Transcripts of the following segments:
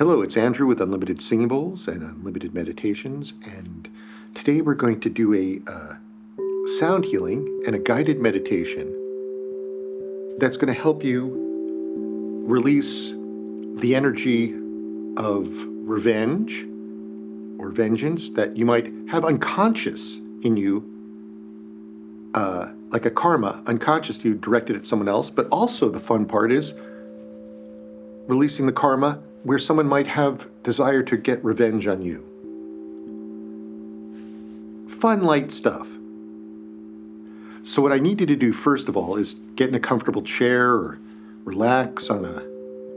Hello, it's Andrew with Unlimited Singing Bowls and Unlimited Meditations, and today we're going to do a sound healing and a guided meditation that's going to help you release the energy of revenge or vengeance that you might have unconscious in you, like a karma, unconscious to you, directed at someone else. But also the fun part is releasing the karma where someone might have desire to get revenge on you. Fun, light stuff. So what I need you to do first of all is get in a comfortable chair or relax on a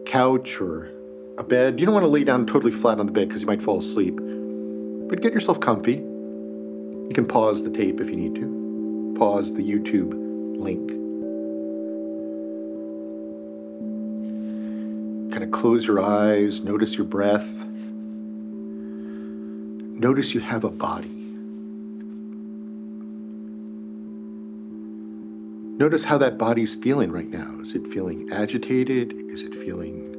couch or a bed. You don't want to lay down totally flat on the bed because you might fall asleep. But get yourself comfy. You can pause the tape if you need to. Pause the YouTube link. Kind of close your eyes, notice your breath. Notice you have a body. Notice how that body's feeling right now. Is it feeling agitated? Is it feeling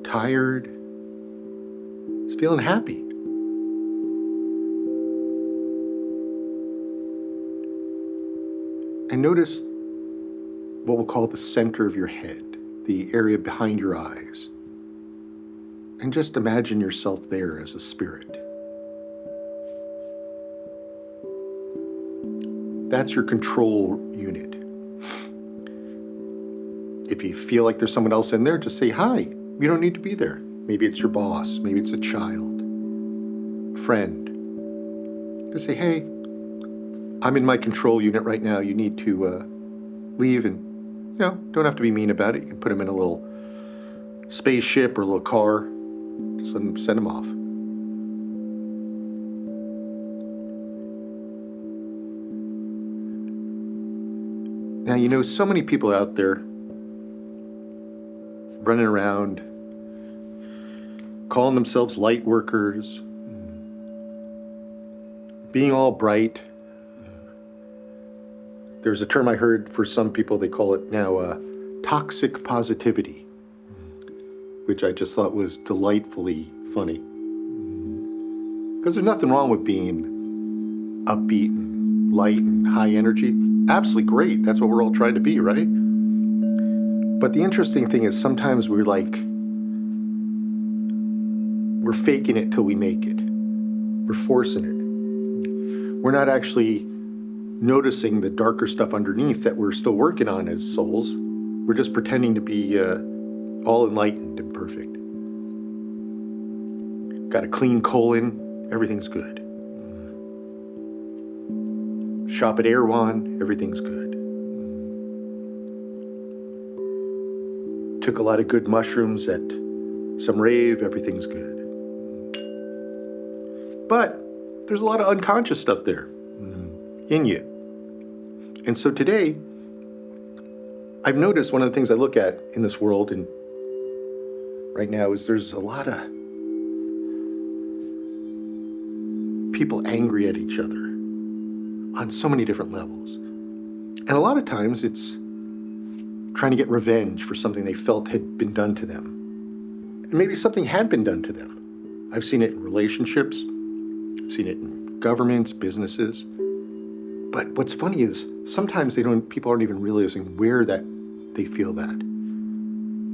tired? Is it feeling happy? And notice what we'll call the center of your head, the area behind your eyes. And just imagine yourself there as a spirit. That's your control unit. If you feel like there's someone else in there, just say hi. You don't need to be there. Maybe it's your boss, maybe it's a child, a friend. Just say, hey, I'm in my control unit right now. You need to leave, and don't have to be mean about it. You can put them in a little spaceship or a little car. Just send them off. Now, so many people out there running around, calling themselves light workers, being all bright. There's a term I heard for some people, they call it now toxic positivity, which I just thought was delightfully funny. Because there's nothing wrong with being upbeat and light and high energy. Absolutely great. That's what we're all trying to be, right? But the interesting thing is sometimes we're faking it till we make it. We're forcing it. We're not actually noticing the darker stuff underneath that we're still working on as souls. We're just pretending to be all enlightened and perfect. Got a clean colon, everything's good. Shop at Erewhon, everything's good. Took a lot of good mushrooms at some rave, everything's good. But there's a lot of unconscious stuff there in you. And so today, I've noticed one of the things I look at in this world and right now is there's a lot of people angry at each other on so many different levels. And a lot of times it's trying to get revenge for something they felt had been done to them. And maybe something had been done to them. I've seen it in relationships. I've seen it in governments, businesses. But what's funny is sometimes people aren't even realizing where that they feel that.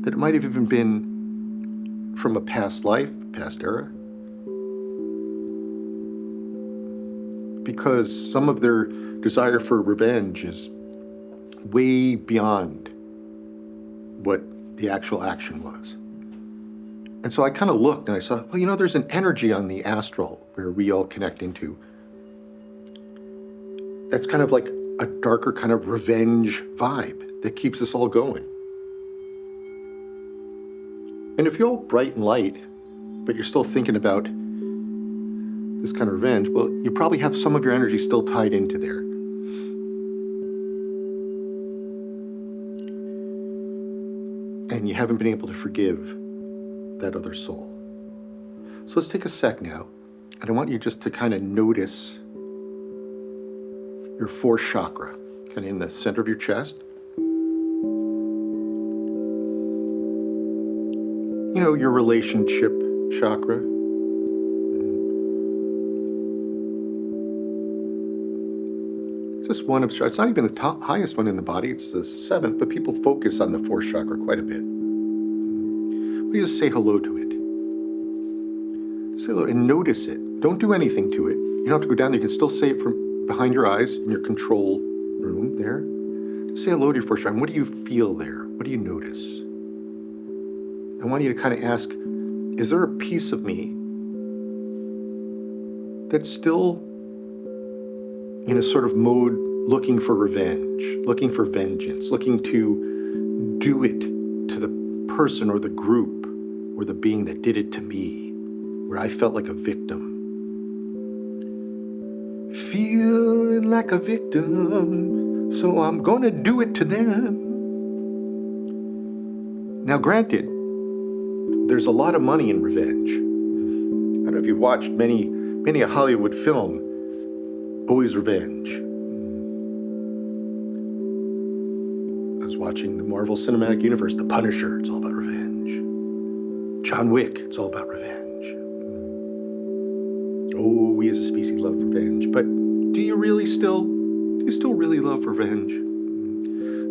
That it might have even been from a past life, past era. Because some of their desire for revenge is way beyond what the actual action was. And so I kind of looked and I saw, there's an energy on the astral where we all connect into. That's kind of like a darker kind of revenge vibe that keeps us all going. And if you're all bright and light, but you're still thinking about this kind of revenge, well, you probably have some of your energy still tied into there. And you haven't been able to forgive that other soul. So let's take a sec now, and I want you just to kind of notice your fourth chakra, kind of in the center of your chest. Your relationship chakra. It's just one of, it's not even the highest one in the body, it's the 7th, but people focus on the 4th chakra quite a bit. We just say hello to it. Say hello and notice it. Don't do anything to it. You don't have to go down there. You can still say it from behind your eyes in your control room there. Just say hello to your 4th chakra. What do you feel there? What do you notice? I want you to kind of ask, is there a piece of me that's still in a sort of mode looking for revenge, looking for vengeance, looking to do it to the person or the group or the being that did it to me, where I felt like a victim? Feeling like a victim, so I'm gonna do it to them. Now, granted, there's a lot of money in revenge. I don't know if you've watched many a Hollywood film, always revenge. I was watching the Marvel Cinematic Universe, The Punisher, it's all about revenge. John Wick, it's all about revenge. Oh, we as a species love revenge, but do you still really love revenge?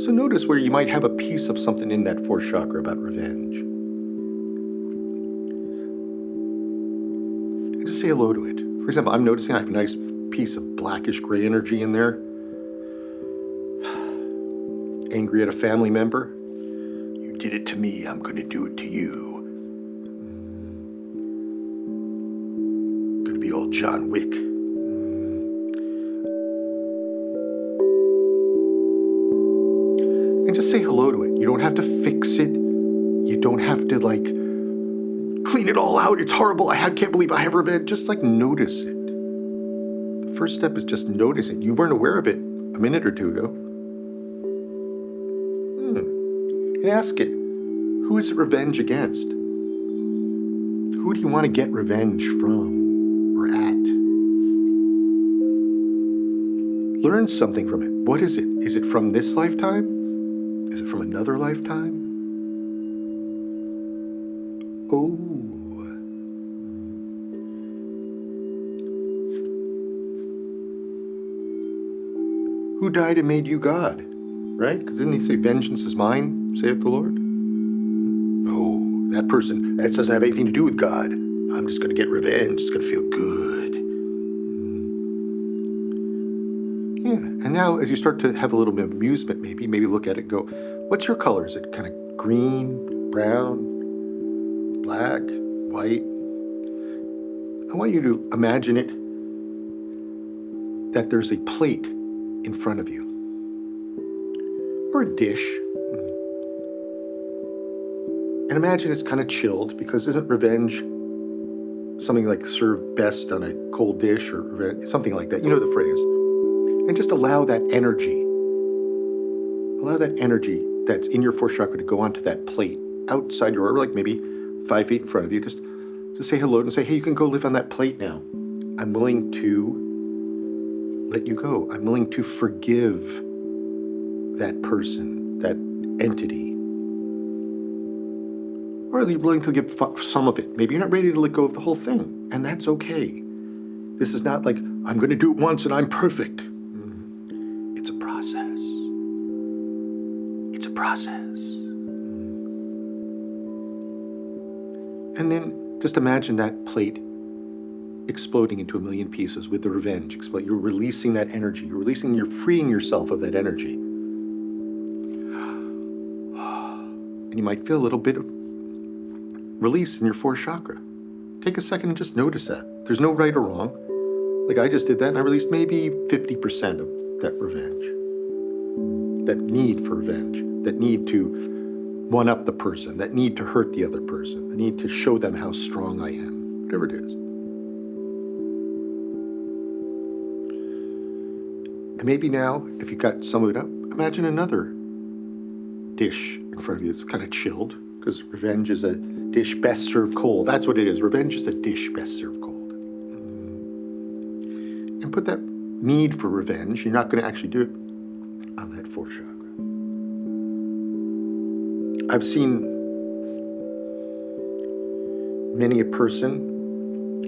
So notice where you might have a piece of something in that 4th chakra about revenge. And just say hello to it. For example, I'm noticing I have a nice piece of blackish gray energy in there. Angry at a family member. You did it to me, I'm gonna do it to you. Gonna be old John Wick. And just say hello to it. You don't have to fix it. You don't have to clean it all out. It's horrible. I can't believe I have revenge. Just notice it. The first step is just notice it. You weren't aware of it a minute or two ago. And ask it, who is it revenge against? Who do you want to get revenge from or at? Learn something from it. What is it? Is it from this lifetime? Is it from another lifetime? Oh. Who died and made you God? Right? Because didn't he say, vengeance is mine, saith the Lord? No, that person, that doesn't have anything to do with God. I'm just going to get revenge. It's going to feel good. Yeah, and now as you start to have a little bit of amusement, maybe look at it and go, what's your color? Is it kind of green, brown, black, white? I want you to imagine it that there's a plate in front of you, or a dish. And imagine it's kind of chilled, because isn't revenge something served best on a cold dish or something like that? You know the phrase. And just allow that energy that's in your 4th chakra to go onto that plate outside your aura, maybe 5 feet in front of you. Just say hello and say, hey, you can go live on that plate now. I'm willing to let you go. I'm willing to forgive that person, that entity. Or are you willing to give some of it? Maybe you're not ready to let go of the whole thing, and that's okay. This is not I'm going to do it once and I'm perfect. It's a process. It's a process. And then just imagine that plate exploding into a million pieces with the revenge. You're releasing that energy. You're freeing yourself of that energy. And you might feel a little bit of release in your 4th chakra. Take a second and just notice that. There's no right or wrong. I just did that and I released maybe 50% of that revenge. That need for revenge. That need to one-up the person. That need to hurt the other person. The need to show them how strong I am. Whatever it is. And maybe now, if you got some of it up, imagine another dish in front of you. It's kind of chilled, because revenge is a dish best served cold. That's what it is. Revenge is a dish best served cold. And put that need for revenge, you're not going to actually do it, on that 4th chakra. I've seen many a person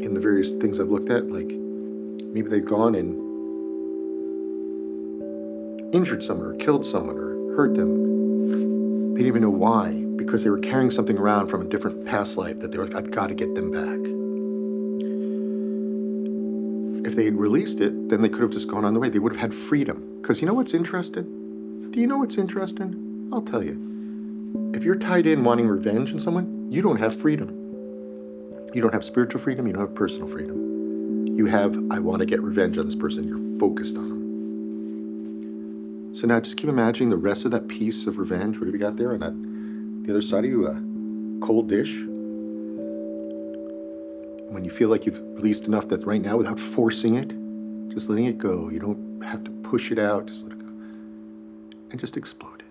in the various things I've looked at, like maybe they've gone and injured someone or killed someone or hurt them. They didn't even know why, because they were carrying something around from a different past life that they were like, I've got to get them back. If they had released it, then they could have just gone on the way. They would have had freedom. Because you know what's interesting? Do you know what's interesting? I'll tell you. If you're tied in wanting revenge on someone, you don't have freedom. You don't have spiritual freedom. You don't have personal freedom. You have, I want to get revenge on this person. You're focused on them. So now just keep imagining the rest of that piece of revenge. What have you got there on the other side of you? A cold dish. When you feel like you've released enough that right now, without forcing it, just letting it go. You don't have to push it out. Just let it go. And just explode it.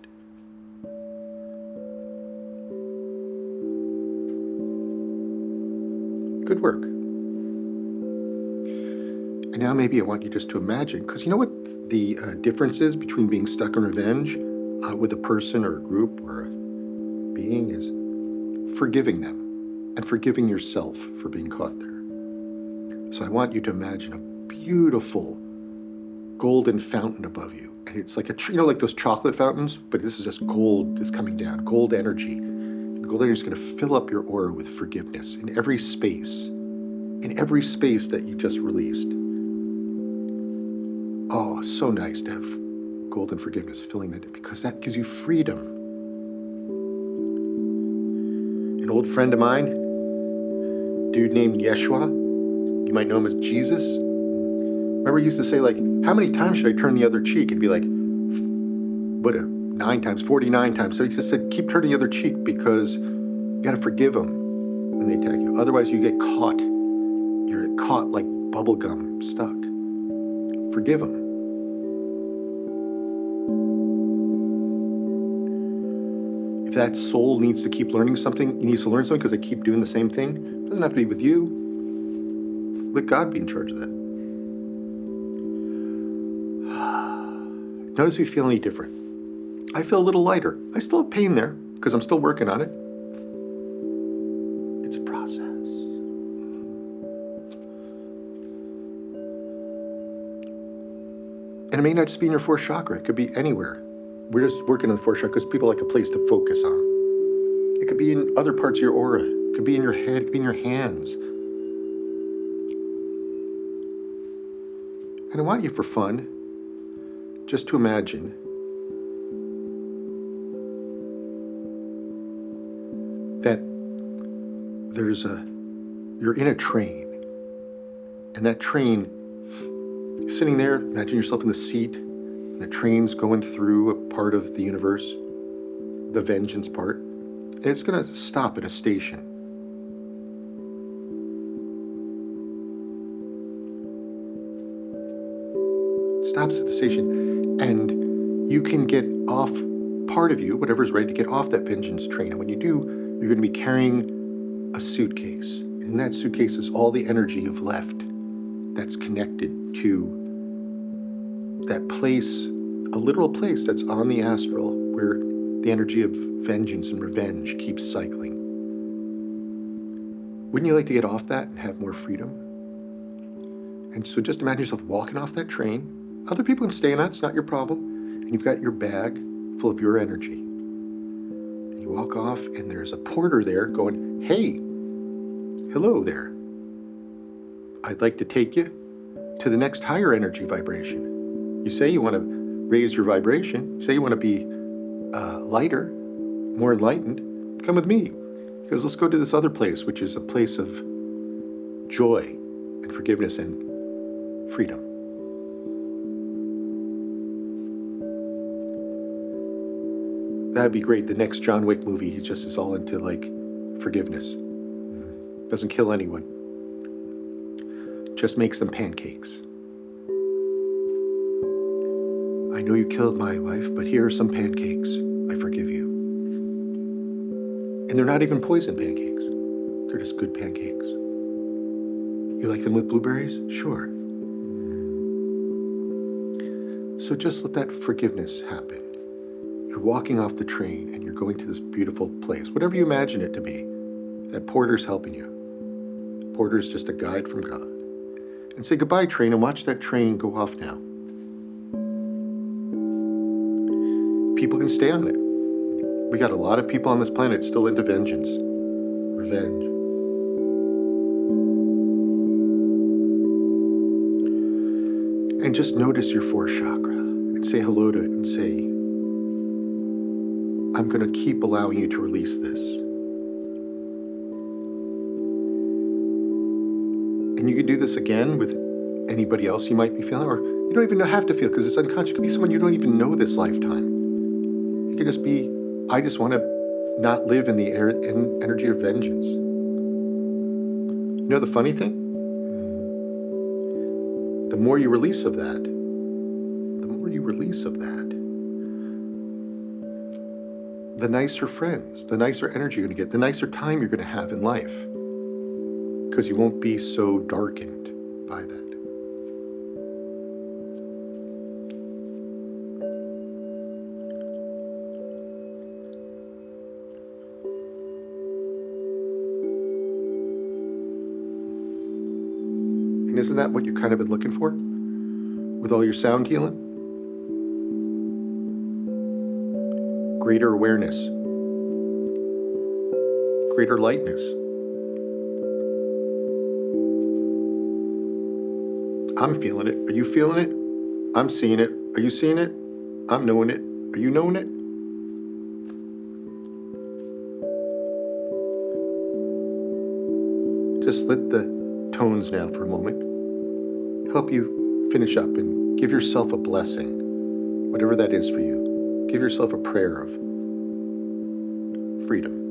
Good work. And now maybe I want you just to imagine, because you know what the difference is between being stuck in revenge with a person or a group or a being is forgiving them and forgiving yourself for being caught there. So I want you to imagine a beautiful golden fountain above you. And it's like like those chocolate fountains, but this is just gold that's coming down, gold energy. The gold energy is going to fill up your aura with forgiveness in every space that you just released. Oh, so nice to have golden forgiveness filling that, because that gives you freedom. An old friend of mine, dude named Yeshua, you might know him as Jesus. Remember he used to say, like, how many times should I turn the other cheek? And be like, 9 times, 49 times. So he just said, keep turning the other cheek, because you got to forgive them when they attack you. Otherwise you get caught. You're caught like bubble gum, stuck. Forgive them. If that soul needs to keep learning something, he needs to learn something because they keep doing the same thing. It doesn't have to be with you. Let God be in charge of that. Notice if you feel any different. I feel a little lighter. I still have pain there because I'm still working on it. It's a process. And it may not just be in your fourth chakra. It could be anywhere. We're just working on the fourth chakra because people like a place to focus on. It could be in other parts of your aura. It could be in your head. It could be in your hands. And I want you, for fun, just to imagine that you're in a train, and that train, sitting there, imagine yourself in the seat, and the train's going through a part of the universe, the vengeance part, and it's going to stop at a station. It stops at the station, and you can get off, part of you, whatever's ready to get off that vengeance train. And when you do, you're going to be carrying a suitcase. And in that suitcase is all the energy you've left that's connected to that place, a literal place that's on the astral, where the energy of vengeance and revenge keeps cycling. Wouldn't you like to get off that and have more freedom? And so just imagine yourself walking off that train. Other people can stay in that, it's not your problem. And you've got your bag full of your energy. And you walk off, and there's a porter there going, hey, hello there. I'd like to take you to the next higher energy vibration. You say you want to raise your vibration, you say you want to be lighter, more enlightened, come with me. Because let's go to this other place, which is a place of joy and forgiveness and freedom. That'd be great. The next John Wick movie, he just is all into like forgiveness. Doesn't kill anyone. Just makes them pancakes. I know you killed my wife, but here are some pancakes. I forgive you. And they're not even poison pancakes. They're just good pancakes. You like them with blueberries? Sure. So just let that forgiveness happen. You're walking off the train and you're going to this beautiful place, whatever you imagine it to be. That porter's helping you. Porter is just a guide from God. And say goodbye, train, and watch that train go off now. People can stay on it. We got a lot of people on this planet still into vengeance, revenge. And just notice your fourth chakra and say hello to it and say, I'm going to keep allowing you to release this. And you can do this again with anybody else you might be feeling, or you don't even have to feel, because it's unconscious. It could be someone you don't even know this lifetime. It could just be, I just want to not live in the energy of vengeance. You know the funny thing? The more you release of that, the nicer friends, the nicer energy you're going to get, the nicer time you're going to have in life, because you won't be so darkened by that. And isn't that what you kind of been looking for with all your sound healing? Greater awareness, greater lightness. I'm feeling it. Are you feeling it? I'm seeing it. Are you seeing it? I'm knowing it. Are you knowing it? Just let the tones now for a moment help you finish up and give yourself a blessing, whatever that is for you. Give yourself a prayer of freedom.